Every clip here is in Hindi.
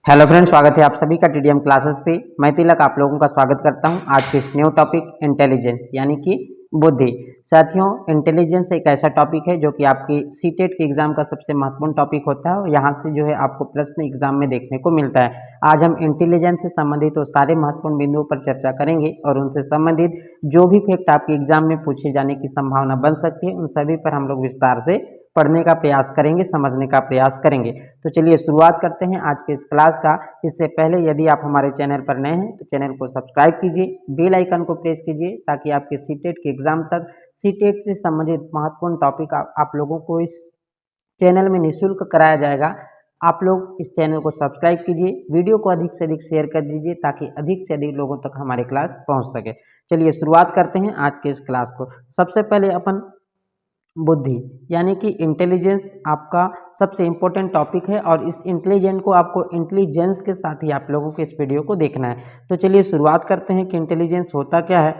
हेलो फ्रेंड्स, स्वागत है आप सभी का टीडीएम क्लासेस पे। मैं तिलक आप लोगों का स्वागत करता हूं आज के इस न्यू टॉपिक इंटेलिजेंस यानी कि बुद्धि। साथियों, इंटेलिजेंस एक ऐसा टॉपिक है जो कि आपकी सीटेट के एग्जाम का सबसे महत्वपूर्ण टॉपिक होता है और यहाँ से जो है आपको प्रश्न एग्जाम में देखने को मिलता है। आज हम इंटेलिजेंस से संबंधित वो सारे महत्वपूर्ण बिंदुओं पर चर्चा करेंगे और उनसे संबंधित जो भी फैक्ट आपके एग्जाम में पूछे जाने की संभावना बन सकती है उन सभी पर हम लोग विस्तार से पढ़ने का प्रयास करेंगे, समझने का प्रयास करेंगे। तो चलिए शुरुआत करते हैं आज के इस क्लास का। इससे पहले यदि आप हमारे चैनल पर नए हैं तो चैनल को सब्सक्राइब कीजिए, बेल आइकन को प्रेस कीजिए ताकि आपके सीटेट के एग्जाम तक सीटेट से संबंधित महत्वपूर्ण टॉपिक आप लोगों को इस चैनल में निःशुल्क कराया जाएगा। आप लोग इस चैनल को सब्सक्राइब कीजिए, वीडियो को अधिक से अधिक शेयर कर दीजिए ताकि अधिक से अधिक लोगों तक हमारे क्लास पहुंच सके। चलिए शुरुआत करते हैं आज के इस क्लास को। सबसे पहले अपन बुद्धि यानी कि इंटेलिजेंस आपका सबसे इंपॉर्टेंट टॉपिक है और इस इंटेलिजेंट को आपको इंटेलिजेंस के साथ ही आप लोगों को इस वीडियो को देखना है। तो चलिए शुरुआत करते हैं कि इंटेलिजेंस होता क्या है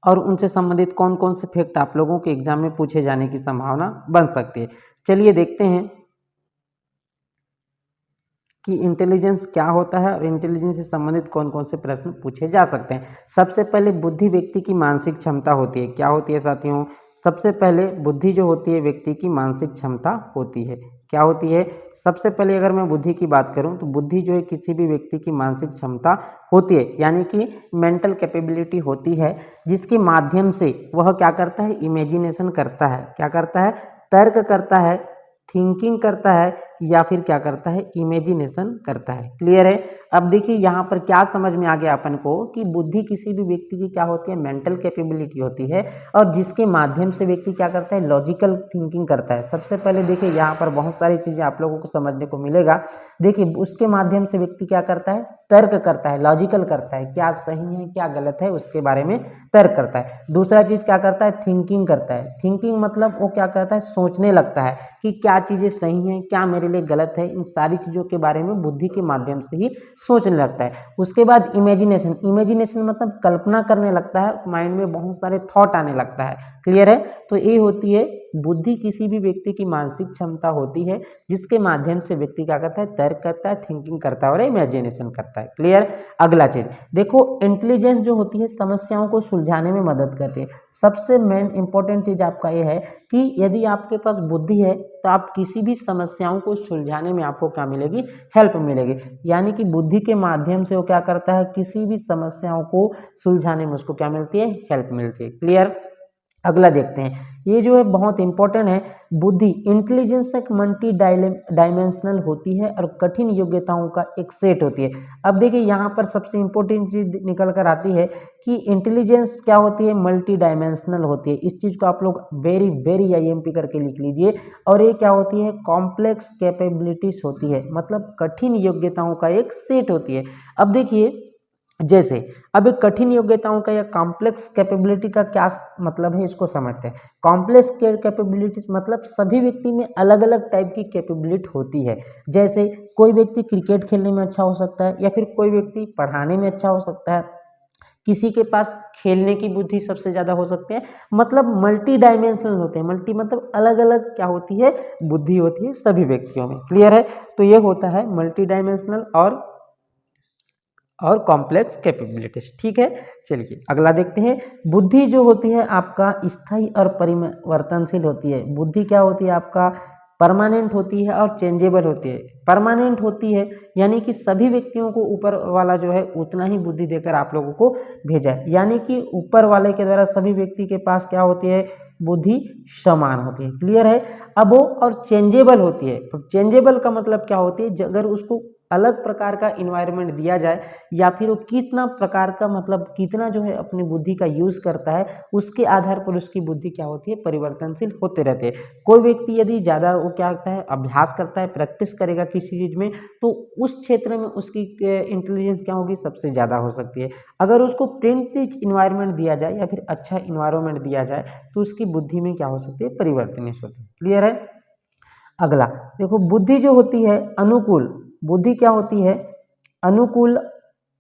और उनसे संबंधित कौन कौन से फैक्ट आप लोगों के एग्जाम में पूछे जाने की संभावना बन सकती है। चलिए देखते हैं कि इंटेलिजेंस क्या होता है और इंटेलिजेंस से संबंधित कौन कौन से प्रश्न पूछे जा सकते हैं। सबसे पहले बुद्धि व्यक्ति की मानसिक क्षमता होती है। क्या होती है साथियों? सबसे पहले बुद्धि जो होती है व्यक्ति की मानसिक क्षमता होती है। क्या होती है? सबसे पहले अगर मैं बुद्धि की बात करूं तो बुद्धि जो है किसी भी व्यक्ति की मानसिक क्षमता होती है यानी कि मेंटल कैपेबिलिटी होती है जिसके माध्यम से वह क्या करता है? इमेजिनेशन करता है। क्या करता है? तर्क करता है, थिंकिंग करता है या फिर क्या करता है? इमेजिनेशन करता है। क्लियर है? अब देखिए यहाँ पर क्या समझ में आ गया अपन को कि बुद्धि किसी भी व्यक्ति की क्या होती है? मेंटल कैपेबिलिटी होती है और जिसके माध्यम से व्यक्ति क्या करता है? लॉजिकल थिंकिंग करता है। सबसे पहले देखिए यहाँ पर बहुत सारी चीजें आप लोगों को समझने को मिलेगा। देखिए उसके माध्यम से व्यक्ति क्या करता है? तर्क करता है, लॉजिकल करता है, क्या सही है क्या गलत है उसके बारे में तर्क करता है। दूसरा चीज क्या करता है? थिंकिंग करता है। थिंकिंग मतलब वो क्या करता है? सोचने लगता है कि क्या चीजें सही हैं, क्या मेरे लिए गलत है, इन सारी चीजों के बारे में बुद्धि के माध्यम से ही सोचने लगता है। उसके बाद इमेजिनेशन। इमेजिनेशन मतलब कल्पना करने लगता है, माइंड में बहुत सारे थॉट आने लगता है। क्लियर है? तो ये होती है बुद्धि किसी भी व्यक्ति की मानसिक क्षमता होती है जिसके माध्यम से व्यक्ति क्या करता है? तर्क करता है, थिंकिंग करता है और इमेजिनेशन करता है। क्लियर? अगला चीज देखो, इंटेलिजेंस जो होती है समस्याओं को सुलझाने में मदद करती है। सबसे मेन इंपॉर्टेंट चीज आपका ये है कि यदि आपके पास बुद्धि है तो आप किसी भी समस्याओं को सुलझाने में आपको क्या मिलेगी? हेल्प मिलेगी। यानी कि बुद्धि के माध्यम से वो क्या करता है? किसी भी समस्याओं को सुलझाने में उसको क्या मिलती है? हेल्प मिलती है। क्लियर? अगला देखते हैं, ये जो है बहुत इंपॉर्टेंट है। बुद्धि इंटेलिजेंस एक मल्टी डायमेंशनल होती है और कठिन योग्यताओं का एक सेट होती है। अब देखिए यहाँ पर सबसे इंपॉर्टेंट चीज निकल कर आती है कि इंटेलिजेंस क्या होती है? मल्टी डायमेंशनल होती है। इस चीज को आप लोग वेरी वेरी आईएमपी करके लिख लीजिए। और ये क्या होती है? कॉम्प्लेक्स कैपेबिलिटीज होती है, मतलब कठिन योग्यताओं का एक सेट होती है। अब देखिए जैसे अब एक कठिन योग्यताओं का या कॉम्प्लेक्स कैपेबिलिटी का क्या मतलब है इसको समझते हैं। कॉम्प्लेक्स कैपेबिलिटीज मतलब सभी व्यक्ति में अलग अलग टाइप की कैपेबिलिटी होती है। जैसे कोई व्यक्ति क्रिकेट खेलने में अच्छा हो सकता है या फिर कोई व्यक्ति पढ़ाने में अच्छा हो सकता है, किसी के पास खेलने की बुद्धि सबसे ज्यादा हो सकती है। मतलब मल्टी डायमेंशनल होते हैं। मल्टी मतलब अलग अलग क्या होती है? बुद्धि होती है सभी व्यक्तियों में। क्लियर है? तो ये होता है मल्टी डायमेंशनल और कॉम्प्लेक्स कैपेबिलिटीज। ठीक है, चलिए अगला देखते हैं। बुद्धि जो होती है आपका स्थायी और परिवर्तनशील होती है। बुद्धि क्या होती है आपका? परमानेंट होती है और चेंजेबल होती है। परमानेंट होती है यानी कि सभी व्यक्तियों को ऊपर वाला जो है उतना ही बुद्धि देकर आप लोगों को भेजा है, यानी कि ऊपर वाले के द्वारा सभी व्यक्ति के पास क्या होती है? बुद्धि समान होती है। क्लियर है? अब वो और चेंजेबल होती है। तो चेंजेबल का मतलब क्या होती है? अगर उसको अलग प्रकार का इन्वायरमेंट दिया जाए या फिर वो कितना प्रकार का मतलब कितना जो है अपनी बुद्धि का यूज करता है उसके आधार पर उसकी बुद्धि क्या होती है? परिवर्तनशील होते रहते हैं। कोई व्यक्ति यदि ज्यादा वो क्या करता है? अभ्यास करता है, प्रैक्टिस करेगा किसी चीज में, तो उस क्षेत्र में उसकी इंटेलिजेंस क्या होगी? सबसे ज्यादा हो सकती है। अगर उसको प्रिंटिज इन्वायरमेंट दिया जाए या फिर अच्छा इन्वायरमेंट दिया जाए तो उसकी बुद्धि में क्या हो सकती है? परिवर्तन होती है। क्लियर है? अगला देखो, बुद्धि जो होती है अनुकूल, बुद्धि क्या होती है? अनुकूल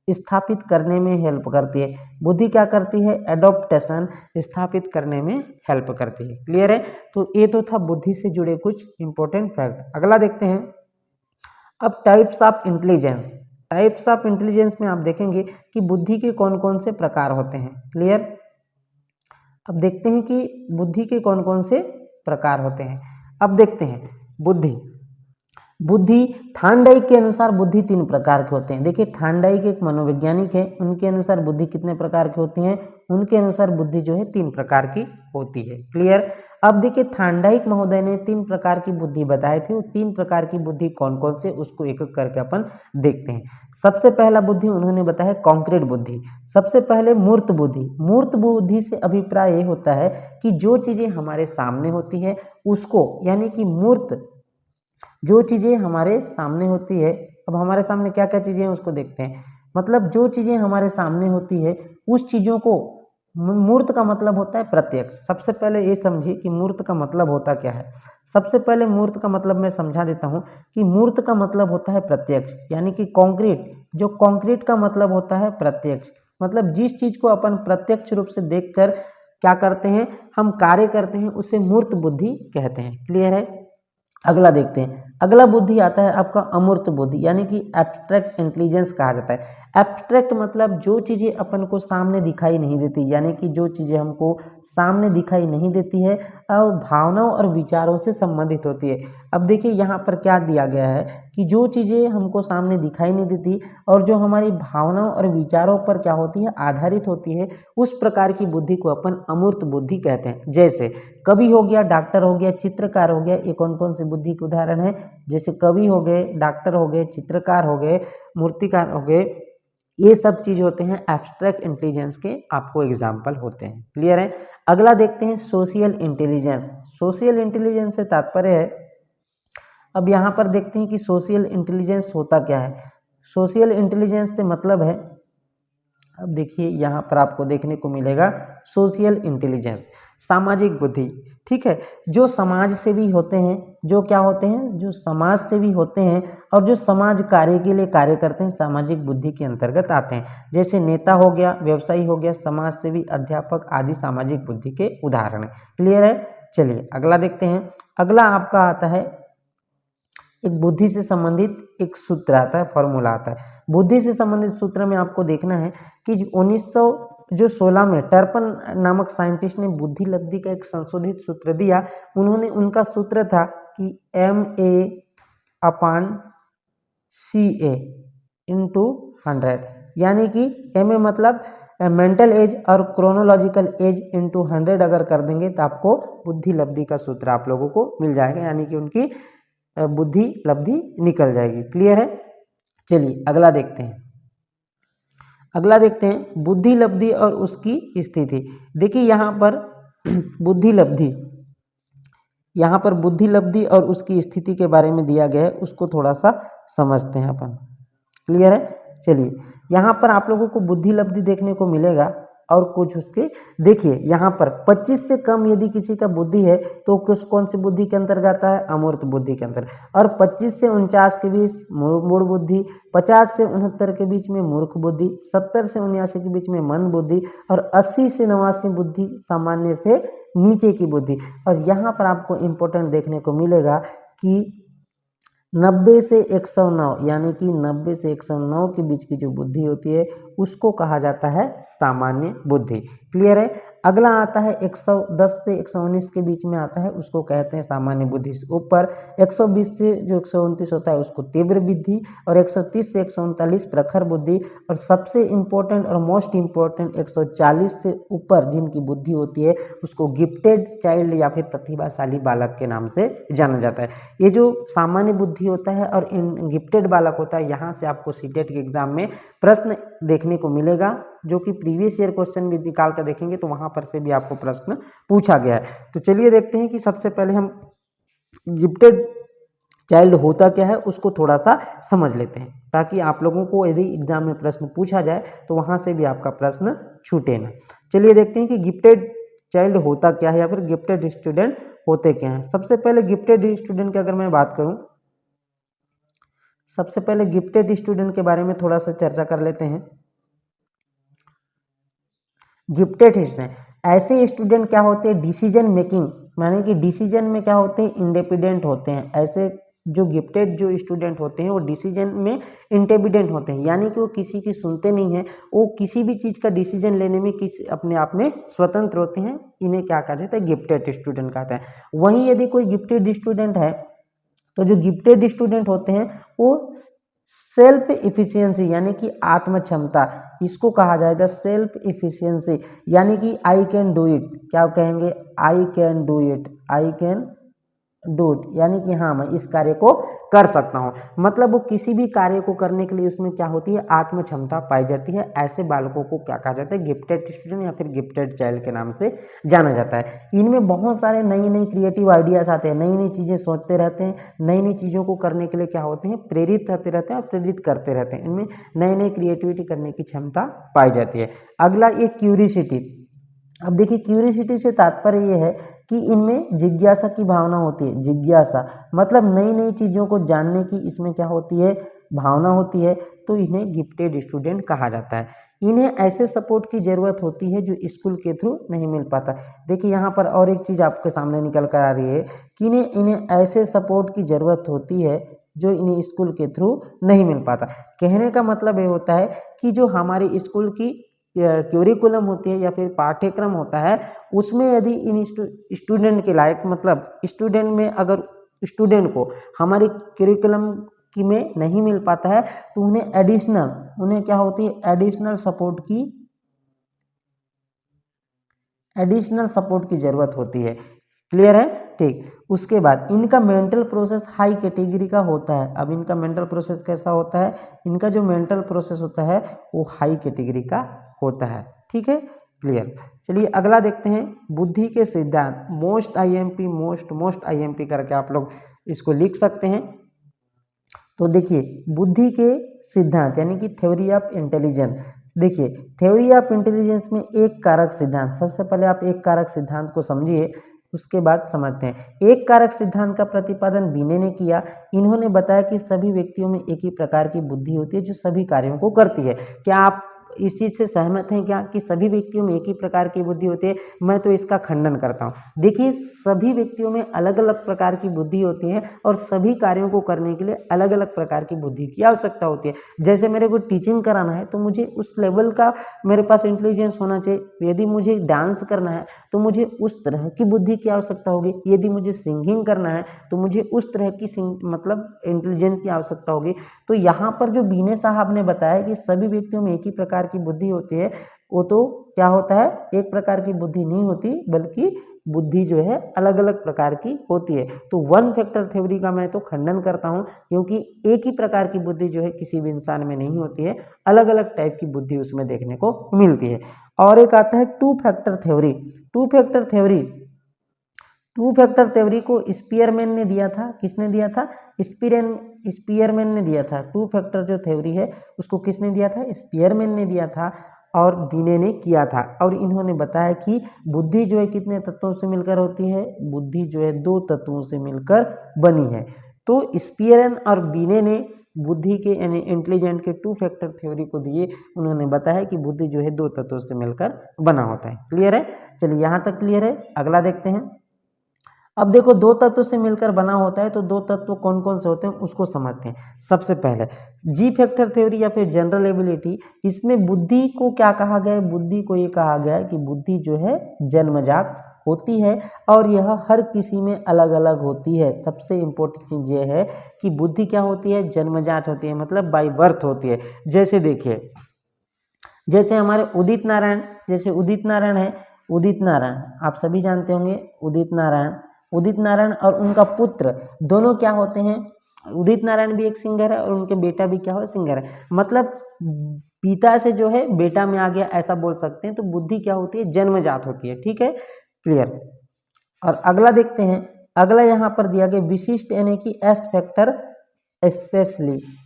स्थापित करने में हेल्प करती है। बुद्धि क्या करती है? एडॉप्टेशन स्थापित करने में हेल्प करती है। क्लियर है? तो ये तो था बुद्धि से जुड़े कुछ इंपॉर्टेंट फैक्ट। अगला देखते हैं, अब types of intelligence, types of intelligence में आप देखेंगे कि बुद्धि के कौन कौन से प्रकार होते हैं। क्लियर। अब देखते हैं कि बुद्धि के कौन कौन से प्रकार होते हैं। अब देखते हैं बुद्धि, बुद्धि थांडाइक के अनुसार बुद्धि 3 प्रकार के होते हैं। देखिए थांडाइक एक मनोवैज्ञानिक है, उनके अनुसार बुद्धि कितने प्रकार की होती हैं, उनके अनुसार बुद्धि जो है 3 प्रकार की होती है। क्लियर। अब देखिए थांडाइक महोदय ने 3 प्रकार की बुद्धि बताए थे, वो 3 प्रकार की बुद्धि कौन कौन से, उसको एक एक करके अपन देखते हैं। सबसे पहला बुद्धि उन्होंने बताया कॉन्क्रीट बुद्धि। सबसे पहले मूर्त बुद्धि। मूर्त बुद्धि से अभिप्राय ये होता है कि जो चीजें हमारे सामने होती है उसको, यानी कि मूर्त जो चीज़ें हमारे सामने होती है, अब हमारे सामने क्या क्या चीज़ें हैं उसको देखते हैं। मतलब जो चीज़ें हमारे सामने होती है उस चीज़ों को, मूर्त का मतलब होता है प्रत्यक्ष। सबसे पहले ये समझिए कि मूर्त का मतलब होता क्या है। सबसे पहले मूर्त का मतलब मैं समझा देता हूँ कि मूर्त का मतलब होता है प्रत्यक्ष, यानी कि कॉन्क्रीट, जो कॉन्क्रीट का मतलब होता है प्रत्यक्ष, मतलब जिस चीज़ को अपन प्रत्यक्ष रूप से देखकर क्या करते हैं, हम कार्य करते हैं, उसे मूर्त बुद्धि कहते हैं। क्लियर है। अगला देखते हैं, अगला बुद्धि आता है आपका अमूर्त बुद्धि, यानी कि एब्स्ट्रैक्ट इंटेलिजेंस कहा जाता है। एब्स्ट्रैक्ट मतलब जो चीज़ें अपन को सामने दिखाई नहीं देती, यानी कि जो चीज़ें हमको सामने दिखाई नहीं देती है और भावनाओं और विचारों से संबंधित होती है। अब देखिए यहाँ पर क्या दिया गया है कि जो चीज़ें हमको सामने दिखाई नहीं देती और जो हमारी भावनाओं और विचारों पर क्या होती है, आधारित होती है, उस प्रकार की बुद्धि को अपन अमूर्त बुद्धि कहते हैं। जैसे कवि हो गया, डॉक्टर हो गया, चित्रकार हो गया, ये कौन कौन सी बुद्धि के उदाहरण है। जैसे कवि हो गए, डॉक्टर हो गए, चित्रकार हो गए, मूर्तिकार हो गए, ये सब चीज होते हैं एब्स्ट्रैक्ट इंटेलिजेंस के आपको एग्जाम्पल होते हैं। क्लियर है। अगला देखते हैं सोशल इंटेलिजेंस। सोशल इंटेलिजेंस से तात्पर्य है, अब यहाँ पर देखते हैं कि सोशल इंटेलिजेंस होता क्या है। सोशल इंटेलिजेंस से मतलब है, अब देखिए यहाँ पर आपको देखने को मिलेगा सोशल इंटेलिजेंस, सामाजिक बुद्धि। ठीक है, जो समाज से भी होते हैं, जो क्या होते हैं, जो समाज से भी होते हैं और जो समाज कार्य के लिए कार्य करते हैं, सामाजिक बुद्धि के अंतर्गत आते हैं। जैसे नेता हो गया, व्यवसायी हो गया, समाज सेवी, अध्यापक आदि सामाजिक बुद्धि के उदाहरण है। क्लियर है। चलिए अगला देखते हैं। अगला आपका आता है एक बुद्धि से संबंधित एक सूत्र आता है, फॉर्मूला आता है। बुद्धि से संबंधित सूत्र में आपको देखना है कि 1916 में टर्पन नामक साइंटिस्ट ने बुद्धि लब्धि का एक संशोधित सूत्र दिया। उन्होंने, उनका सूत्र था कि MA/CA इंटू 100, यानी कि MA मतलब मेंटल एज और क्रोनोलॉजिकल एज इंटू 100 अगर कर देंगे तो आपको बुद्धि लब्धि का सूत्र आप लोगों को मिल जाएगा, यानी कि उनकी बुद्धि लब्धि निकल जाएगी। क्लियर है। चलिए अगला देखते हैं। अगला देखते हैं बुद्धि लब्धि और उसकी स्थिति। देखिए यहाँ पर बुद्धि लब्धि, यहाँ पर बुद्धि लब्धि और उसकी स्थिति के बारे में दिया गया है, उसको थोड़ा सा समझते हैं अपन। क्लियर है। चलिए यहाँ पर आप लोगों को बुद्धि लब्धि देखने को मिलेगा और कुछ उसके, देखिए यहाँ पर 25 से कम यदि किसी का बुद्धि है तो किस कौन सी बुद्धि के अंतर्गत आता है, अमूर्त बुद्धि के अंतर्गत। और 25 से 49 के बीच मूढ़ बुद्धि, 50 से 69 के बीच में मूर्ख बुद्धि, 70 से 79 के बीच में मन बुद्धि और 80 से 89 बुद्धि सामान्य से नीचे की बुद्धि। और यहाँ पर आपको इम्पोर्टेंट देखने को मिलेगा कि 90 से 109, यानी कि 90 से 109 के बीच की जो बुद्धि होती है उसको कहा जाता है सामान्य बुद्धि। क्लियर है। अगला आता है 110 से 119 के बीच में आता है, उसको कहते हैं सामान्य बुद्धि से ऊपर। 120 से जो 129 होता है उसको तीव्र बुद्धि, और 130 से 139 प्रखर बुद्धि, और सबसे इम्पोर्टेंट और मोस्ट इम्पोर्टेंट 140 से ऊपर जिनकी बुद्धि होती है उसको गिफ्टेड चाइल्ड या फिर प्रतिभाशाली बालक के नाम से जाना जाता है। ये जो सामान्य बुद्धि होता है और गिफ्टेड बालक होता है, यहाँ से आपको सीटेट के एग्जाम में प्रश्न देखने को मिलेगा, जो कि प्रीवियस ईयर क्वेश्चन भी निकाल कर देखेंगे तो वहां पर से भी आपको प्रश्न पूछा गया है। तो चलिए देखते हैं कि सबसे पहले हम गिफ्टेड चाइल्ड होता क्या है उसको थोड़ा सा समझ लेते हैं, ताकि आप लोगों को यदि एग्जाम में प्रश्न पूछा जाए तो वहां से भी आपका प्रश्न छूटे ना। चलिए देखते हैं कि गिफ्टेड चाइल्ड होता क्या है या फिर गिफ्टेड स्टूडेंट होते क्या हैं। सबसे पहले गिफ्टेड स्टूडेंट की अगर मैं बात करूं, सबसे पहले गिफ्टेड स्टूडेंट के बारे में थोड़ा सा चर्चा कर लेते हैं। गिफ्टेड स्टूडेंट ऐसे स्टूडेंट क्या होते हैं, डिसीजन मेकिंग, माने कि डिसीजन में क्या होते हैं, इंडिपेंडेंट होते हैं। ऐसे जो गिफ्टेड जो स्टूडेंट होते हैं वो डिसीजन में इंटेलिजेंट होते हैं, यानी कि वो किसी की सुनते नहीं हैं, वो किसी भी चीज़ का डिसीजन लेने में अपने आप में स्वतंत्र होते हैं, इन्हें क्या कहते हैं, गिफ्टेड स्टूडेंट कहते हैं। वहीं यदि कोई गिफ्टेड स्टूडेंट है तो जो गिफ्टेड स्टूडेंट होते हैं वो सेल्फ इफिशियंसी यानी कि आत्म क्षमता, इसको कहा जाएगा सेल्फ इफिशियंसी, यानी कि आई कैन डू इट, क्या कहेंगे, I can do it, I can do it, यानी कि हाँ मैं इस कार्य को कर सकता हूँ। मतलब वो किसी भी कार्य को करने के लिए उसमें क्या होती है, आत्म क्षमता पाई जाती है। ऐसे बालकों को क्या कहा जाता है, गिफ्टेड स्टूडेंट या फिर गिफ्टेड चाइल्ड के नाम से जाना जाता है। इनमें बहुत सारे नई नई क्रिएटिव आइडियाज आते हैं, नई नई चीज़ें सोचते रहते हैं, नई नई चीज़ों को करने के लिए क्या होते हैं, प्रेरित होते रहते हैं और प्रेरित करते रहते हैं। इनमें नई नई क्रिएटिविटी करने की क्षमता पाई जाती है। अगला ये क्यूरियोसिटी। अब देखिए क्यूरियोसिटी से तात्पर्य ये है कि इनमें जिज्ञासा की भावना होती है। जिज्ञासा मतलब नई नई चीज़ों को जानने की इसमें क्या होती है, भावना होती है, तो इन्हें गिफ्टेड स्टूडेंट कहा जाता है। इन्हें ऐसे सपोर्ट की ज़रूरत होती है जो स्कूल के थ्रू नहीं मिल पाता। देखिए यहाँ पर और एक चीज़ आपके सामने निकल कर आ रही है कि इन्हें ऐसे सपोर्ट की ज़रूरत होती है जो इन्हें स्कूल के थ्रू नहीं मिल पाता। कहने का मतलब ये होता है कि जो हमारे स्कूल की क्यूरिकुलम होती है या फिर पाठ्यक्रम होता है, उसमें यदि इन स्टूडेंट के लायक, मतलब स्टूडेंट में अगर स्टूडेंट को हमारे करिकुलम की में नहीं मिल पाता है तो उन्हें एडिशनल, उन्हें क्या होती है, एडिशनल सपोर्ट की ज़रूरत होती है। क्लियर है, ठीक। उसके बाद इनका मेंटल प्रोसेस हाई कैटेगरी का होता है। अब इनका मेंटल प्रोसेस कैसा होता है, इनका जो मेंटल प्रोसेस होता है वो हाई कैटेगरी का होता है। ठीक है, क्लियर। चलिए अगला देखते हैं, बुद्धि के सिद्धांत। मोस्ट आईएमपी करके आप लोग इसको लिख सकते हैं। तो देखिए बुद्धि के सिद्धांत यानी कि थ्योरी ऑफ इंटेलिजेंस। देखिए थ्योरी ऑफ इंटेलिजेंस में एक कारक सिद्धांत, सबसे पहले आप एक कारक सिद्धांत को समझिए, उसके बाद समझते हैं। एक कारक सिद्धांत का प्रतिपादन बीने ने किया। इन्होंने बताया कि सभी व्यक्तियों में एक ही प्रकार की बुद्धि होती है जो सभी कार्यों को करती है। क्या आप इस चीज़ से सहमत हैं क्या कि सभी व्यक्तियों में एक ही प्रकार की बुद्धि होती है? मैं तो इसका खंडन करता हूँ। देखिए सभी व्यक्तियों में अलग अलग प्रकार की बुद्धि होती है और सभी कार्यों को करने के लिए अलग अलग प्रकार की बुद्धि की आवश्यकता होती है। जैसे मेरे को टीचिंग कराना है तो मुझे उस लेवल का मेरे पास इंटेलिजेंस होना चाहिए। यदि मुझे डांस करना है तो मुझे उस तरह की बुद्धि की आवश्यकता होगी। यदि मुझे सिंगिंग करना है तो मुझे उस तरह की मतलब इंटेलिजेंस की आवश्यकता होगी। तो यहाँ पर जो बीने साहब ने बताया कि सभी व्यक्तियों में एक ही प्रकार की बुद्धि होती है, वो तो क्या होता है, एक प्रकार की बुद्धि नहीं होती बल्कि बुद्धि जो है अलग अलग प्रकार की होती है। तो वन फैक्टर थ्योरी का मैं तो खंडन करता हूँ, क्योंकि एक ही प्रकार की बुद्धि जो है किसी भी इंसान में नहीं होती है, अलग अलग टाइप की बुद्धि उसमें देखने को मिलती है। और एक आता है two factor theory. Two factor theory को स्पीयरमैन ने दिया था। किसने दिया था? स्पीयरमैन ने दिया था। टू फैक्टर जो थ्योरी है उसको किसने दिया था? स्पीयरमैन ने दिया था और बीने ने किया था। और इन्होंने बताया कि बुद्धि जो है कितने तत्वों से मिलकर होती है? बुद्धि जो है 2 तत्वों से मिलकर बनी है। तो स्पीयरमैन और बीने ने बुद्धि के यानी इंटेलिजेंट के टू फैक्टर थ्योरी को दिए। उन्होंने बताया कि बुद्धि जो है 2 तत्वों से मिलकर बना होता है। क्लियर है? चलिए यहाँ तक क्लियर है। अगला देखते हैं। अब देखो 2 तत्व से मिलकर बना होता है, तो 2 तत्व कौन कौन से होते हैं उसको समझते हैं। सबसे पहले जी फैक्टर थ्योरी या फिर जनरल एबिलिटी, इसमें बुद्धि को क्या कहा गया है? बुद्धि को ये कहा गया है कि बुद्धि जो है जन्मजात होती है और यह हर किसी में अलग अलग होती है। सबसे इम्पोर्टेंट चीज़ ये है कि बुद्धि क्या होती है? जन्मजात होती है, मतलब बाय बर्थ होती है। जैसे देखिए, जैसे हमारे उदित नारायण है, उदित नारायण आप सभी जानते होंगे। उदित नारायण और उनका पुत्र दोनों क्या होते हैं? उदित नारायण भी एक सिंगर है और उनके बेटा भी क्या हो? सिंगर है। मतलब पिता से जो है बेटा में आ गया, ऐसा बोल सकते हैं। तो बुद्धि क्या होती है? जन्मजात होती है। ठीक है, क्लियर। और अगला देखते हैं। अगला यहाँ पर दिया गया विशिष्ट यानी कि एस फैक्टर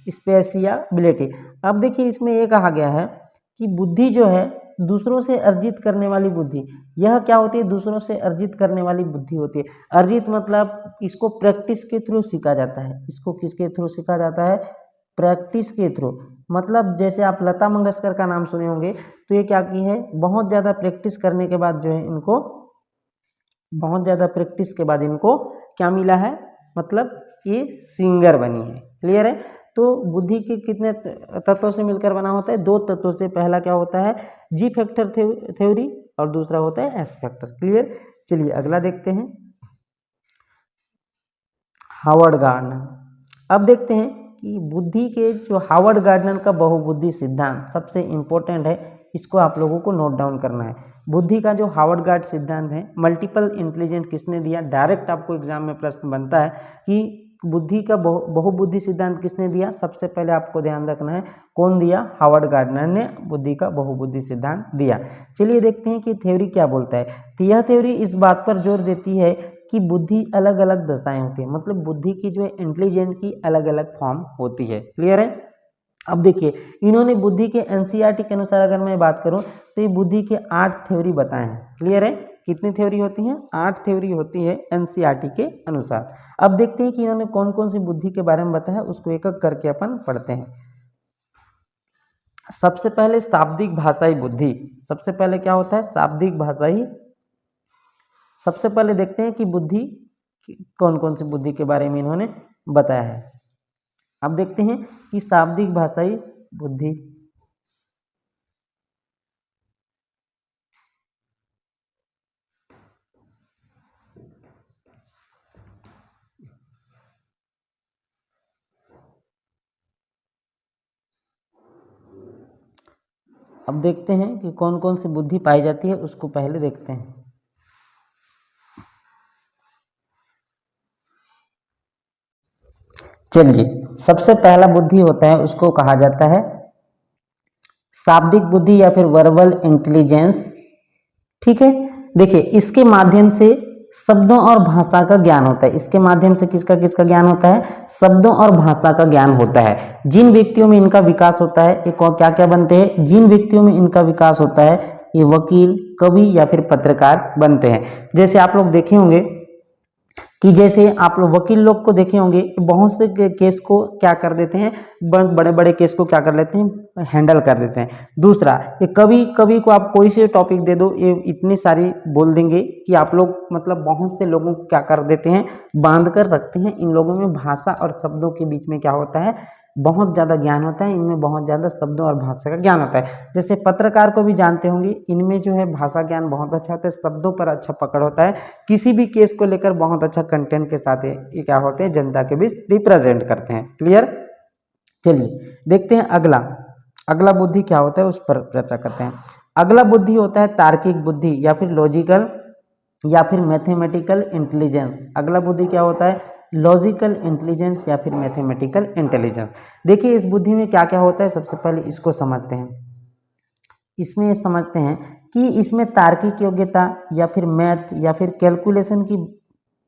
स्पेसियाबिलिटी। अब देखिए इसमें ये कहा गया है कि बुद्धि जो है दूसरों से अर्जित करने वाली बुद्धि, यह क्या होती है? दूसरों से अर्जित करने वाली बुद्धि होती है। अर्जित मतलब इसको प्रैक्टिस के थ्रू सीखा जाता है। इसको किसके थ्रू सीखा जाता है? प्रैक्टिस के थ्रू। मतलब जैसे आप लता मंगेशकर का नाम सुने होंगे, तो ये क्या की है? बहुत ज़्यादा प्रैक्टिस करने के बाद जो है इनको क्या मिला है? मतलब ये सिंगर बनी है। क्लियर है। तो बुद्धि के कितने तत्वों से मिलकर बना होता है? 2 तत्वों से। पहला क्या होता है? जी फैक्टर थ्योरी और दूसरा होता है एस फैक्टर। क्लियर। चलिए अगला देखते हैं, हार्वर्ड गार्डनर। अब देखते हैं कि बुद्धि के जो हार्वर्ड गार्डनर का बहुबुद्धि सिद्धांत सबसे इम्पोर्टेंट है, इसको आप लोगों को नोट डाउन करना है। बुद्धि का जो हार्वर्ड गार्ड सिद्धांत है, मल्टीपल इंटेलिजेंस किसने दिया? डायरेक्ट आपको एग्जाम में प्रश्न बनता है कि बुद्धि का बहुबुद्धि सिद्धांत किसने दिया? सबसे पहले आपको ध्यान रखना है कौन दिया? हार्वर्ड गार्डनर ने बुद्धि का बहुबुद्धि सिद्धांत दिया। चलिए देखते हैं कि थ्योरी क्या बोलता है। तो यह थ्योरी इस बात पर जोर देती है कि बुद्धि अलग अलग दशाएं होती है, मतलब बुद्धि की जो है इंटेलिजेंट की अलग अलग फॉर्म होती है। क्लियर है। अब देखिए इन्होंने बुद्धि के एनसीईआरटी के अनुसार अगर मैं बात करूं तो ये बुद्धि के 8 थ्योरी बताए हैं। क्लियर है। कितनी थ्योरी होती हैं? 8 थ्योरी होती है एनसीईआरटी के अनुसार। अब देखते हैं कि इन्होंने कौन कौन सी बुद्धि के बारे में बताया, उसको एक एक करके अपन पढ़ते हैं। सबसे पहले शाब्दिक भाषाई बुद्धि। सबसे पहले क्या होता है? शाब्दिक भाषाई। सबसे पहले देखते हैं कि बुद्धि कौन कौन सी बुद्धि के बारे में इन्होंने बताया है। अब देखते हैं कि शाब्दिक भाषाई बुद्धि। अब देखते हैं कि कौन कौन सी बुद्धि पाई जाती है, उसको पहले देखते हैं। चलिए सबसे पहला बुद्धि होता है, उसको कहा जाता है शाब्दिक बुद्धि या फिर वर्बल इंटेलिजेंस। ठीक है। देखिए इसके माध्यम से शब्दों और भाषा का ज्ञान होता है। इसके माध्यम से किसका किसका ज्ञान होता है? शब्दों और भाषा का ज्ञान होता है। जिन व्यक्तियों में इनका विकास होता है, एक और क्या क्या बनते हैं? जिन व्यक्तियों में इनका विकास होता है ये वकील, कवि या फिर पत्रकार बनते हैं। जैसे आप लोग देखे होंगे कि जैसे आप लोग वकील लोग को देखे होंगे, बहुत से केस को क्या कर देते हैं? बड़े बड़े केस को क्या कर लेते हैं? हैंडल कर देते हैं। दूसरा, ये कवि कवि को आप कोई से टॉपिक दे दो, ये इतनी सारी बोल देंगे कि आप लोग मतलब बहुत से लोगों को क्या कर देते हैं? बांध कर रखते हैं। इन लोगों में भाषा और शब्दों के बीच में क्या होता है? बहुत ज़्यादा ज्ञान होता है। इनमें बहुत ज़्यादा शब्दों और भाषा का ज्ञान होता है। जैसे पत्रकार को भी जानते होंगे, इनमें जो है भाषा ज्ञान बहुत अच्छा होता है, शब्दों पर अच्छा पकड़ होता है, किसी भी केस को लेकर बहुत अच्छा कंटेंट के साथ ये क्या होते हैं? जनता के बीच रिप्रेजेंट करते हैं। क्लियर। चलिए देखते हैं अगला। अगला बुद्धि क्या होता है उस पर चर्चा करते हैं। अगला बुद्धि होता है तार्किक बुद्धि या फिर लॉजिकल या फिर मैथमेटिकल इंटेलिजेंस। अगला बुद्धि क्या होता है? लॉजिकल इंटेलिजेंस या फिर मैथमेटिकल इंटेलिजेंस। देखिए इस बुद्धि में क्या क्या होता है, सबसे पहले इसको समझते हैं। इसमें ये समझते हैं कि इसमें तार्किक योग्यता या फिर मैथ या फिर कैलकुलेशन की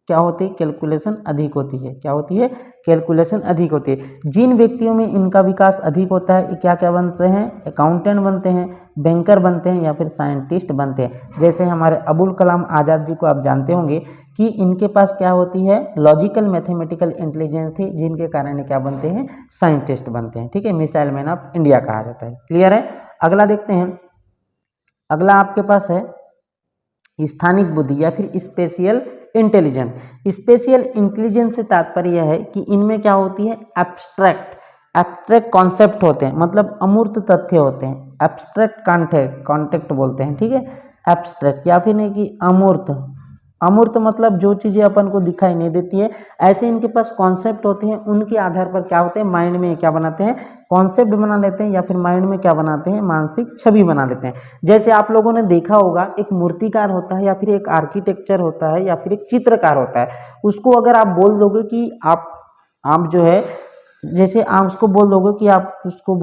क्या होती है? कैलकुलेशन अधिक होती है। क्या होती है? कैलकुलेशन अधिक होती है। जिन व्यक्तियों में इनका विकास अधिक होता है, ये क्या क्या बनते हैं? अकाउंटेंट बनते हैं, बैंकर बनते हैं या फिर साइंटिस्ट बनते हैं। जैसे हमारे अबुल कलाम आज़ाद जी को आप जानते होंगे कि इनके पास क्या होती है? लॉजिकल मैथमेटिकल इंटेलिजेंस थी, जिनके कारण क्या बनते हैं? साइंटिस्ट बनते हैं। ठीक है। मिसाइल मैन ऑफ इंडिया कहा जाता है। क्लियर है। अगला देखते हैं। अगला आपके पास है स्थानिक बुद्धि या फिर स्पेशियल इंटेलिजेंस। स्पेशियल इंटेलिजेंस से तात्पर्य यह है कि इनमें क्या होती है? एब्स्ट्रैक्ट एब्स्ट्रैक्ट कॉन्सेप्ट होते हैं, मतलब अमूर्त तथ्य होते हैं। एब्स्ट्रैक्ट कॉन्टेक्ट बोलते हैं। ठीक है। एब्स्ट्रैक्ट या फिर नहीं कि अमूर्त। अमूर्त मतलब जो चीज़ें अपन को दिखाई नहीं देती है, ऐसे इनके पास कॉन्सेप्ट होते हैं। उनके आधार पर क्या होते हैं? माइंड में क्या बनाते हैं? कॉन्सेप्ट बना लेते हैं या फिर माइंड में क्या बनाते हैं? मानसिक छवि बना लेते हैं। जैसे आप लोगों ने देखा होगा एक मूर्तिकार होता है या फिर एक आर्किटेक्चर होता है या फिर एक चित्रकार होता है। उसको अगर आप बोल दोगे कि आप जो है, जैसे आप उसको बोल दोगे कि आप उसको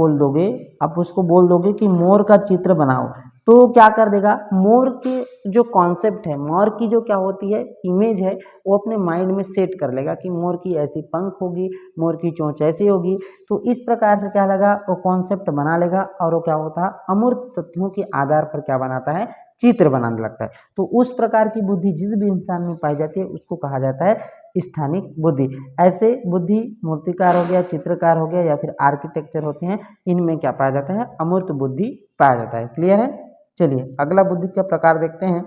बोल दोगे कि मोर का चित्र बनाओ, तो क्या कर देगा? मोर के जो कॉन्सेप्ट है, मोर की जो क्या होती है इमेज है, वो अपने माइंड में सेट कर लेगा कि मोर की ऐसी पंख होगी, मोर की चोंच ऐसी होगी। तो इस प्रकार से क्या लगा? वो कॉन्सेप्ट बना लेगा और वो क्या होता है? अमूर्त तथ्यों के आधार पर क्या बनाता है? चित्र बनाने लगता है। तो उस प्रकार की बुद्धि जिस भी इंसान में पाई जाती है उसको कहा जाता है स्थानिक बुद्धि। ऐसे बुद्धि मूर्तिकार हो गया, चित्रकार हो गया या फिर आर्किटेक्चर होते हैं, इनमें क्या पाया जाता है? अमूर्त बुद्धि पाया जाता है। क्लियर है। चलिए अगला बुद्धि का प्रकार देखते हैं।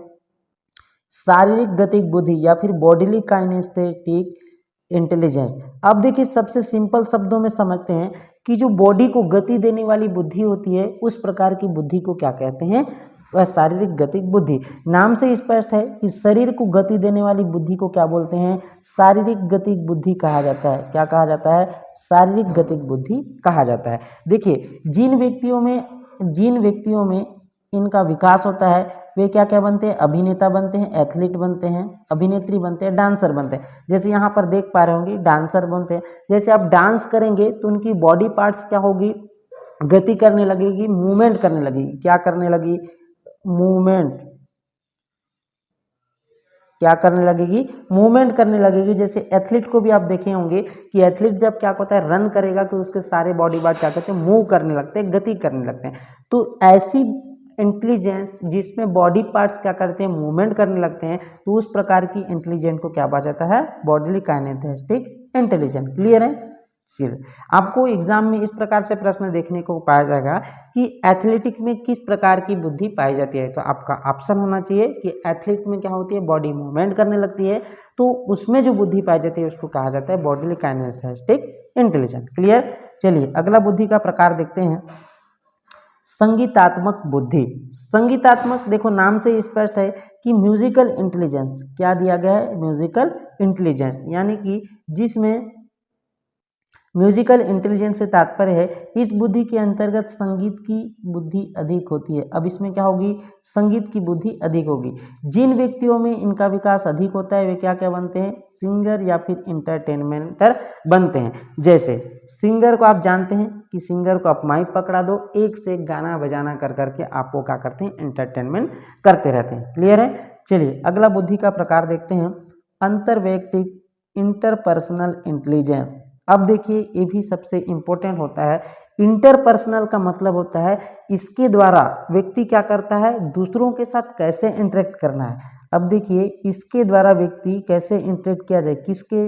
शारीरिक गतिक बुद्धि या फिर बॉडीली काइनेस्थेटिक इंटेलिजेंस। अब देखिए सबसे सिंपल शब्दों में समझते हैं कि जो बॉडी को गति देने वाली बुद्धि होती है उस प्रकार की बुद्धि को क्या कहते हैं, वह शारीरिक गतिक बुद्धि। नाम से स्पष्ट है कि शरीर को गति देने वाली बुद्धि को क्या बोलते हैं, शारीरिक गतिक बुद्धि कहा जाता है। क्या कहा जाता है, शारीरिक गतिक बुद्धि कहा जाता है। देखिए जिन व्यक्तियों में इनका विकास होता है वे क्या क्या बनते हैं, अभिनेता बनते हैं, एथलीट बनते हैं, अभिनेत्री बनते हैं, डांसर बनते हैं। जैसे यहाँ पर देख पा रहे होंगे डांसर बनते हैं। जैसे आप डांस करेंगे तो उनकी बॉडी पार्ट्स क्या होगी, गति करने लगेगी, मूवमेंट करने लगेगी। क्या करने लगी, मूवमेंट। क्या करने लगेगी, मूवमेंट करने लगेगी। जैसे एथलीट को भी आप देखे होंगे कि एथलीट जब क्या होता है, रन करेगा तो उसके सारे बॉडी पार्ट क्या करते हैं, मूव करने लगते हैं, गति करने लगते हैं। तो ऐसी इंटेलिजेंस जिसमें बॉडी पार्ट्स क्या करते हैं, मूवमेंट करने लगते हैं, तो उस प्रकार की इंटेलिजेंस को क्या कहा जाता है, बॉडीली काइनेस्थेटिक इंटेलिजेंस। क्लियर है। आपको एग्जाम में इस प्रकार से प्रश्न देखने को पाया जाएगा कि एथलेटिक में किस प्रकार की बुद्धि पाई जाती है। तो आपका ऑप्शन होना चाहिए कि एथलीट में क्या होती है, बॉडी मूवमेंट करने लगती है, तो उसमें जो बुद्धि पाई जाती है उसको कहा जाता है बॉडीली काइनेस्थेटिक इंटेलिजेंस। क्लियर। चलिए अगला बुद्धि का प्रकार देखते हैं, संगीतात्मक बुद्धि। संगीतात्मक, देखो नाम से स्पष्ट है कि म्यूजिकल इंटेलिजेंस। क्या दिया गया है, म्यूजिकल इंटेलिजेंस, यानी कि जिसमें म्यूजिकल इंटेलिजेंस से तात्पर्य है इस बुद्धि के अंतर्गत संगीत की बुद्धि अधिक होती है। अब इसमें क्या होगी, संगीत की बुद्धि अधिक होगी। जिन व्यक्तियों में इनका विकास अधिक होता है वे क्या क्या बनते हैं, सिंगर या फिर इंटरटेनमेंटर बनते हैं। जैसे सिंगर को आप जानते हैं कि सिंगर को आप माइक पकड़ा दो, एक से एक गाना बजाना कर करके आपको क्या करते हैं, एंटरटेनमेंट करते रहते हैं। क्लियर है। चलिए अगला बुद्धि का प्रकार देखते हैं, अंतर्वैयक्तिक इंटरपर्सनल इंटेलिजेंस। अब देखिए ये भी सबसे इम्पोर्टेंट होता है। इंटरपर्सनल का मतलब होता है इसके द्वारा व्यक्ति क्या करता है, दूसरों के साथ कैसे इंटरेक्ट करना है। अब देखिए इसके द्वारा व्यक्ति कैसे इंटरेक्ट किया जाए, किसके,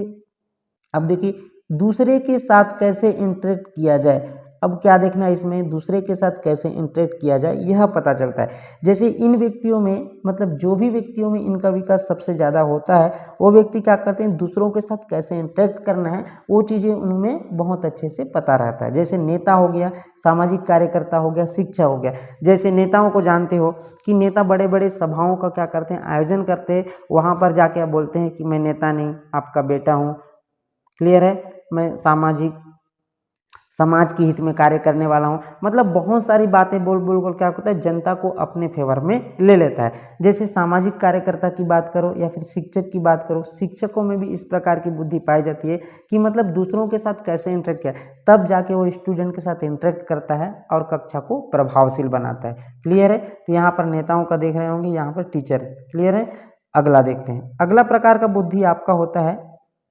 अब देखिए दूसरे के साथ कैसे इंटरेक्ट किया जाए। अब क्या देखना है इसमें, दूसरे के साथ कैसे इंटरेक्ट किया जाए यह पता चलता है। जैसे इन व्यक्तियों में, मतलब जो भी व्यक्तियों में इनका विकास सबसे ज़्यादा होता है वो व्यक्ति क्या करते हैं, दूसरों के साथ कैसे इंटरेक्ट करना है वो चीज़ें उनमें बहुत अच्छे से पता रहता है। जैसे नेता हो गया, सामाजिक कार्यकर्ता हो गया, शिक्षा हो गया। जैसे नेताओं को जानते हो कि नेता बड़े बड़े सभाओं का क्या करते हैं, आयोजन करते हैं, वहाँ पर जाके बोलते हैं कि मैं नेता नहीं आपका बेटा हूँ। क्लियर है। मैं समाज के हित में कार्य करने वाला हूँ। मतलब बहुत सारी बातें बोल बोल कर क्या होता है, जनता को अपने फेवर में ले लेता है। जैसे सामाजिक कार्यकर्ता की बात करो या फिर शिक्षक की बात करो, शिक्षकों में भी इस प्रकार की बुद्धि पाई जाती है कि मतलब दूसरों के साथ कैसे इंटरेक्ट किया, तब जाके वो स्टूडेंट के साथ इंटरेक्ट करता है और कक्षा को प्रभावशील बनाता है। क्लियर है। तो यहाँ पर नेताओं का देख रहे होंगे, यहाँ पर टीचर। क्लियर है। अगला देखते हैं, अगला प्रकार का बुद्धि आपका होता है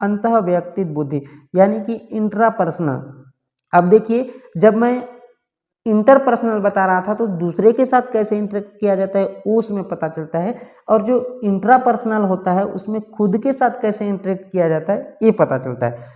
अंतः व्यक्तिक बुद्धि, यानी कि इंट्रापर्सनल। अब देखिए जब मैं इंटरपर्सनल बता रहा था तो दूसरे के साथ कैसे इंटरेक्ट किया जाता है वो उसमें पता चलता है, और जो इंट्रापर्सनल होता है उसमें खुद के साथ कैसे इंटरेक्ट किया जाता है ये पता चलता है।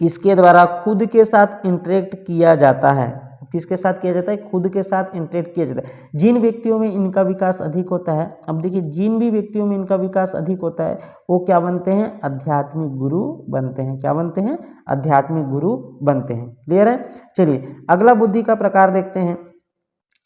इसके द्वारा खुद के साथ इंटरेक्ट किया जाता है। किसके साथ किया जाता है, खुद के साथ इंटरेक्ट किया जाता है। जिन व्यक्तियों में इनका विकास अधिक होता है, अब देखिए जिन भी व्यक्तियों में इनका विकास अधिक होता है वो क्या बनते हैं, आध्यात्मिक गुरु बनते हैं। क्या बनते हैं, आध्यात्मिक गुरु बनते हैं। क्लियर है। चलिए अगला बुद्धि का प्रकार देखते हैं।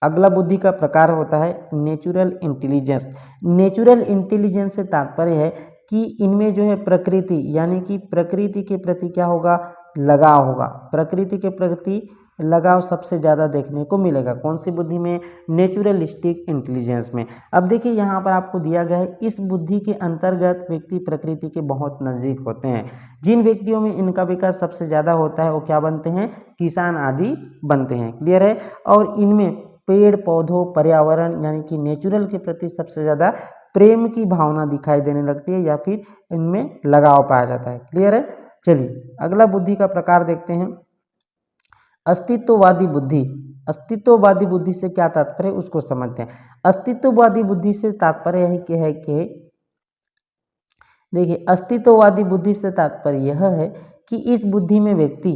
अगला बुद्धि का प्रकार होता है नेचुरल इंटेलिजेंस। नेचुरल इंटेलिजेंस से तात्पर्य है कि इनमें जो है प्रकृति, यानी कि प्रकृति के प्रति क्या होगा, लगाव होगा। प्रकृति के प्रति लगाव सबसे ज़्यादा देखने को मिलेगा। कौन सी बुद्धि में, नेचुरलिस्टिक इंटेलिजेंस में। अब देखिए यहाँ पर आपको दिया गया है, इस बुद्धि के अंतर्गत व्यक्ति प्रकृति के बहुत नज़दीक होते हैं। जिन व्यक्तियों में इनका विकास सबसे ज़्यादा होता है वो क्या बनते हैं, किसान आदि बनते हैं। क्लियर है। और इनमें पेड़ पौधों, पर्यावरण यानी कि नेचुरल के प्रति सबसे ज़्यादा प्रेम की भावना दिखाई देने लगती है या फिर इनमें लगाव पाया जाता है। क्लियर है। चलिए अगला बुद्धि का प्रकार देखते हैं, अस्तित्ववादी बुद्धि। अस्तित्ववादी बुद्धि से क्या तात्पर्य है उसको समझते हैं। अस्तित्ववादी बुद्धि से तात्पर्य है कि देखिए अस्तित्ववादी बुद्धि से तात्पर्य यह है कि इस बुद्धि में व्यक्ति,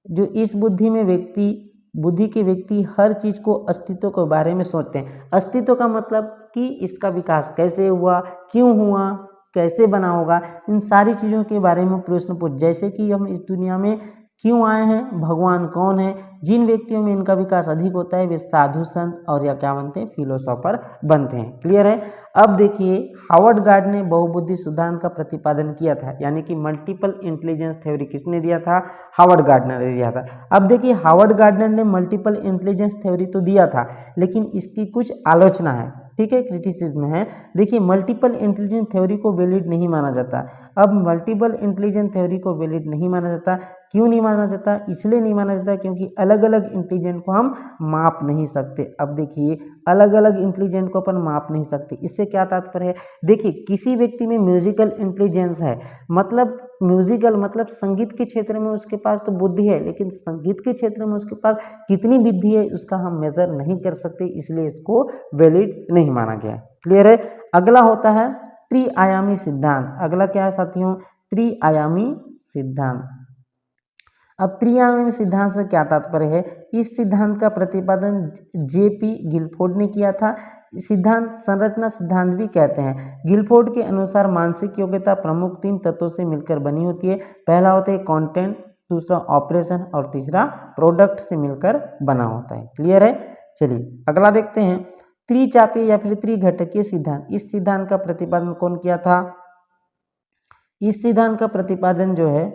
जो इस बुद्धि में व्यक्ति, बुद्धि के व्यक्ति हर चीज को अस्तित्व के बारे में सोचते हैं। अस्तित्व का मतलब कि इसका विकास कैसे हुआ, क्यों हुआ, कैसे बना होगा, इन सारी चीज़ों के बारे में प्रश्न पूछ, जैसे कि हम इस दुनिया में क्यों आए हैं, भगवान कौन है, जिन व्यक्तियों में इनका विकास अधिक होता है वे साधु संत और या क्या बनते हैं, फिलोसोफर बनते हैं। क्लियर है। अब देखिए हावर्ड गार्ड ने बहुबुद्धि सिद्धांत का प्रतिपादन किया था, यानी कि मल्टीपल इंटेलिजेंस थ्योरी किसने दिया था, हावर्ड गार्डनर ने दिया था। अब देखिए हावर्ड गार्डनर ने मल्टीपल इंटेलिजेंस थ्योरी तो दिया था, लेकिन इसकी कुछ आलोचना है, ठीक है, क्रिटिसिज्म है। देखिए मल्टीपल इंटेलिजेंस थ्योरी को वैलिड नहीं माना जाता। अब मल्टीपल इंटेलिजेंस थ्योरी को वैलिड नहीं माना जाता, क्यों नहीं माना जाता, इसलिए नहीं माना जाता क्योंकि अलग अलग इंटेलिजेंट को हम माप नहीं सकते। अब देखिए अलग अलग इंटेलिजेंट को अपन माप नहीं सकते, इससे क्या तात्पर्य है, देखिए किसी व्यक्ति में म्यूजिकल इंटेलिजेंस है, मतलब म्यूजिकल मतलब संगीत के क्षेत्र में उसके पास तो बुद्धि है, लेकिन संगीत के क्षेत्र में उसके पास कितनी बुद्धि है उसका हम मेजर नहीं कर सकते, इसलिए इसको वैलिड नहीं माना गया। क्लियर है। अगला होता है त्रिआयामी सिद्धांत। अगला क्या है साथियों, त्रिआयामी सिद्धांत। अब त्रिआयामी सिद्धांत से क्या तात्पर्य है, इस सिद्धांत का प्रतिपादन जेपी गिलफोर्ड ने किया था। सिद्धांत संरचना सिद्धांत भी कहते हैं। गिलफोर्ड के अनुसार मानसिक योग्यता प्रमुख 3 तत्वों से मिलकर बनी होती है। पहला होता है कंटेंट, दूसरा ऑपरेशन और तीसरा प्रोडक्ट से मिलकर बना होता है। क्लियर है। चलिए अगला देखते हैं त्रिचापीय या फिर त्रिघटकीय सिद्धांत। इस सिद्धांत का प्रतिपादन कौन किया था, इस सिद्धांत का प्रतिपादन जो है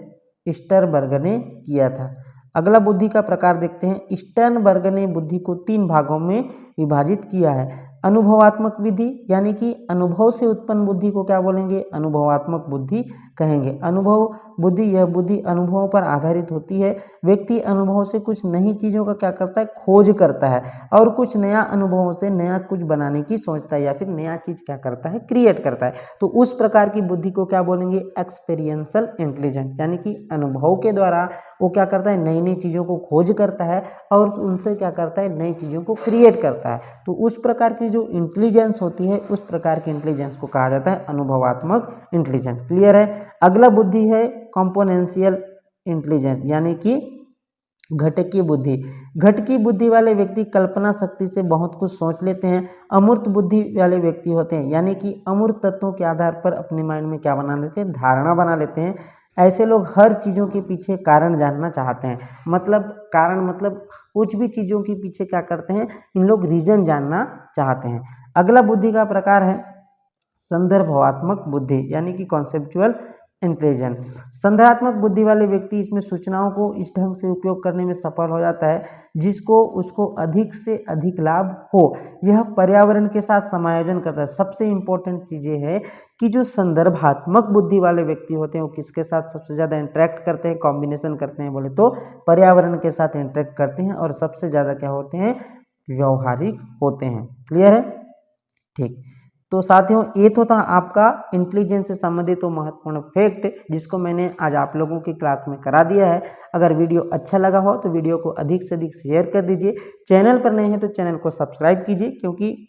स्टर्नबर्गर ने किया था। अगला बुद्धि का प्रकार देखते हैं। स्टर्नबर्गर ने बुद्धि को 3 भागों में विभाजित किया है। अनुभवात्मक विधि, यानी कि अनुभव से उत्पन्न बुद्धि को क्या बोलेंगे, अनुभवात्मक बुद्धि कहेंगे। अनुभव बुद्धि, यह बुद्धि अनुभवों पर आधारित होती है। व्यक्ति अनुभव से कुछ नई चीज़ों का क्या करता है, खोज करता है और कुछ नया अनुभवों से नया कुछ बनाने की सोचता है या फिर नया चीज़ क्या करता है, क्रिएट करता है। तो उस प्रकार की बुद्धि को क्या बोलेंगे, एक्सपीरियंशियल इंटेलिजेंस, यानी कि अनुभव के द्वारा वो क्या करता है, नई नई चीज़ों को खोज करता है और उनसे क्या करता है, नई चीज़ों को क्रिएट करता है। तो उस प्रकार की जो इंटेलिजेंस होती है, उस प्रकार की इंटेलिजेंस को कहा जाता है अनुभवात्मक इंटेलिजेंस। क्लियर है। अगला बुद्धि है कंपोनेंशियल इंटेलिजेंस, यानी कि घटकीय बुद्धि। घटकीय बुद्धि वाले व्यक्ति कल्पना शक्ति से बहुत कुछ सोच लेते हैं। अमूर्त बुद्धि वाले व्यक्ति होते हैं, यानी कि अमूर्त तत्वों के आधार पर अपने माइंड में क्या बना लेते हैं, धारणा बना लेते हैं। ऐसे लोग हर चीज़ों के पीछे कारण जानना चाहते हैं, मतलब कारण मतलब कुछ भी चीज़ों के पीछे क्या करते हैं, इन लोग रीजन जानना चाहते हैं। अगला बुद्धि का प्रकार है संदर्भात्मक बुद्धि, यानी कि कॉन्सेप्चुअल इंटेलिजेंस। संदर्भात्मक बुद्धि वाले व्यक्ति इसमें सूचनाओं को इस ढंग से उपयोग करने में सफल हो जाता है जिसको उसको अधिक से अधिक लाभ हो। यह पर्यावरण के साथ समायोजन करता है। सबसे इम्पोर्टेंट चीज़ ये है कि जो संदर्भात्मक बुद्धि वाले व्यक्ति होते हैं वो किसके साथ सबसे ज़्यादा इंटरेक्ट करते हैं, कॉम्बिनेशन करते हैं, बोले तो पर्यावरण के साथ इंटरेक्ट करते हैं और सबसे ज़्यादा क्या होते हैं, व्यवहारिक होते हैं। क्लियर है। ठीक, तो साथियों ये तो था आपका इंटेलिजेंस से संबंधित तो महत्वपूर्ण फैक्ट जिसको मैंने आज आप लोगों की क्लास में करा दिया है। अगर वीडियो अच्छा लगा हो तो वीडियो को अधिक से अधिक शेयर कर दीजिए। चैनल पर नए हैं तो चैनल को सब्सक्राइब कीजिए, क्योंकि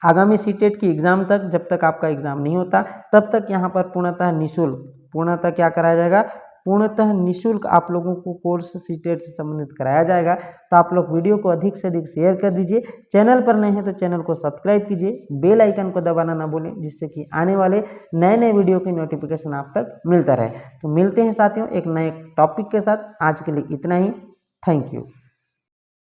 आगामी सीटेट की एग्ज़ाम तक, जब तक आपका एग्ज़ाम नहीं होता तब तक यहाँ पर पूर्णतः निःशुल्क, पूर्णतः क्या कराया जाएगा, पूर्णतः निःशुल्क आप लोगों को कोर्स सीटेट से संबंधित कराया जाएगा। तो आप लोग वीडियो को अधिक से अधिक शेयर कर दीजिए। चैनल पर नए हैं तो चैनल को सब्सक्राइब कीजिए, बेल आइकन को दबाना ना भूलें, जिससे कि आने वाले नए नए वीडियो की नोटिफिकेशन आप तक मिलता रहे। तो मिलते हैं साथियों एक नए टॉपिक के साथ। आज के लिए इतना ही। Thank you.